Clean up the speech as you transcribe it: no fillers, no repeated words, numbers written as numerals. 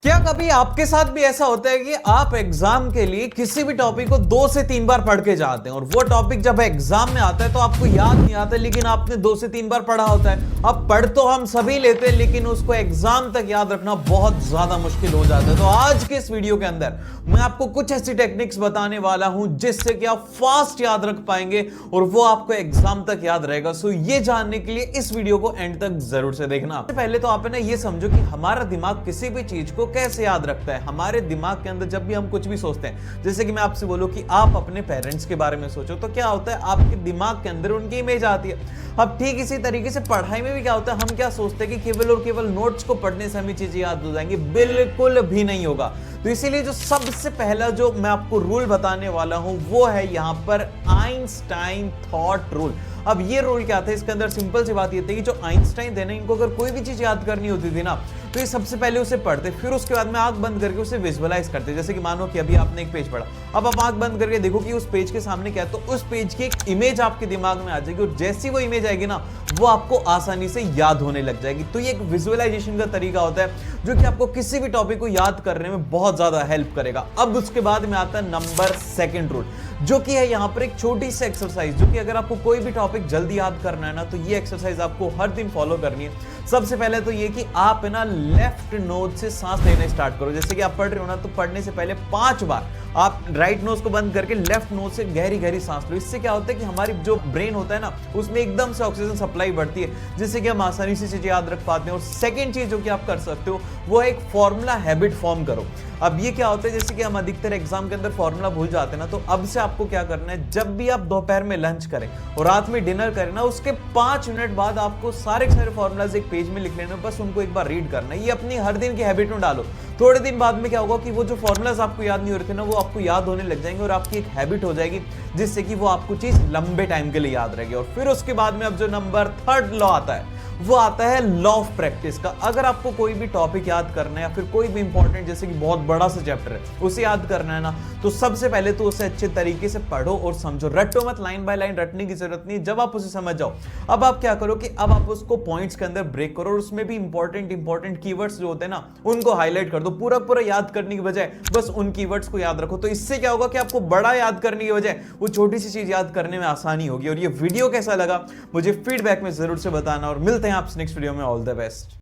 क्या कभी आपके साथ भी ऐसा होता है कि आप एग्जाम के लिए किसी भी टॉपिक को 2 से 3 बार पढ़ के जाते हैं और वो टॉपिक जब एग्जाम में आता है तो आपको याद नहीं आता, लेकिन आपने 2 से 3 बार पढ़ा होता है। अब पढ़ तो हम सभी लेते हैं, लेकिन उसको एग्जाम तक याद रखना बहुत ज्यादा मुश्किल हो जाता है। तो आज के इस वीडियो के अंदर मैं आपको कुछ ऐसी टेक्निक्स बताने वाला हूं जिससे कि आप फास्ट याद रख पाएंगे और वो आपको एग्जाम तक याद रहेगा। सो ये जानने के लिए इस वीडियो को एंड तक जरूर से देखना। पहले तो आप ये समझो कि हमारा दिमाग किसी भी चीज को कैसे याद रखता है। हमारे दिमाग के अंदर जब भी हम कुछ भी सोचते हैं, जैसे कि मैं आपसे बोलूं कि आप अपने पेरेंट्स के बारे में सोचो, तो क्या होता है आपके दिमाग के अंदर उनकी इमेज आती है। अब ठीक इसी तरीके से पढ़ाई में भी क्या होता है, हम क्या सोचते हैं कि केवल और केवल नोट्स को पढ़ने से हमें चीजें याद हो जाएंगी, बिल्कुल भी नहीं होगा। तो इसीलिए जो सबसे पहला जो मैं आपको रूल बताने वाला हूं वो है यहां पर आइंस्टाइन थॉट रूल। अब ये रूल क्या था, इसके अंदर सिंपल सी बात ये थी कि जो आइंस्टाइन थे ना, इनको अगर कोई भी चीज याद करनी होती थी ना, तो ये सबसे पहले उसे पढ़ते, फिर उसके बाद में आंख बंद करके उसे विजुअलाइज करते। जैसे कि मानो कि अभी आपने एक पेज पढ़ा, अब आप आंख बंद करके देखो कि उस पेज के सामने क्या है, तो उस पेज की एक इमेज आपके दिमाग में आ जाएगी और जैसी वो इमेज आएगी ना, वो आपको आसानी से याद होने लग जाएगी। तो ये एक विजुअलाइजेशन का तरीका होता है जो कि आपको किसी भी टॉपिक को याद करने में बहुत ज्यादा हेल्प करेगा। अब उसके बाद में आता है नंबर 2 रूल, जो कि है यहां पर एक छोटी सी एक्सरसाइज, जो कि अगर आपको कोई भी टॉपिक जल्दी याद करना है ना, तो ये एक्सरसाइज आपको हर दिन फॉलो करनी है। सबसे पहले तो ये कि आप ना लेफ्ट नोज से सांस लेना स्टार्ट करो। जैसे कि आप पढ़ रहे हो ना, तो पढ़ने से पहले 5 बार आप राइट नोज को बंद करके लेफ्ट नोज से गहरी गहरी सांस लो। इससे क्या होता है कि हमारी जो ब्रेन होता है ना, उसमें एकदम से ऑक्सीजन सप्लाई बढ़ती है, जिससे कि हम आसानी से चीजें याद रख पाते हैं। और सेकंड चीज जो कि आप कर सकते हो वो है एक फॉर्मूला हैबिट फॉर्म करो। अब ये क्या होता है, जैसे कि हम अधिकतर एग्जाम के अंदर फॉर्मूला भूल जाते हैं ना, तो अब से आपको क्या करना है, जब भी आप दोपहर में लंच करें और रात में डिनर करें ना, उसके 5 मिनट बाद आपको सारे के सारे फॉर्मूलाज एक पेज में लिख लेना, बस उनको एक बार रीड करना है। ये अपनी हर दिन की हैबिट में डालो। थोड़े दिन बाद में क्या होगा कि वो जो फॉर्मूलाज आपको याद नहीं हो रहे थे ना, वो आपको याद होने लग जाएंगे और आपकी एक हैबिट हो जाएगी, जिससे कि वो आपको चीज लंबे टाइम के लिए याद रहेगी। और फिर उसके बाद में अब जो नंबर 3 लॉ आता है वो आता है लॉ ऑफ प्रैक्टिस का। अगर आपको कोई भी टॉपिक याद करना है या फिर कोई भी इंपॉर्टेंट, जैसे कि बहुत बड़ा सा चैप्टर है, उसे याद करना है ना, तो सबसे पहले तो उसे अच्छे तरीके से पढ़ो और समझो। रटो मत, लाइन बाय लाइन रटने की जरूरत नहीं। जब आप उसे समझ जाओ, अब आप क्या करो कि अब आप उसको पॉइंट्स के अंदर ब्रेक करो और उसमें भी इंपॉर्टेंट कीवर्ड्स जो होते हैं ना, उनको हाईलाइट कर दो। पूरा पूरा याद करने की बजाय बस उन कीवर्ड्स को याद रखो। तो इससे क्या होगा कि आपको बड़ा याद करने की बजाय वो छोटी सी चीज याद करने में आसानी होगी। और ये वीडियो कैसा लगा मुझे फीडबैक में जरूर से बताना और मिलते हैं आपसे नेक्स्ट वीडियो में। All the best.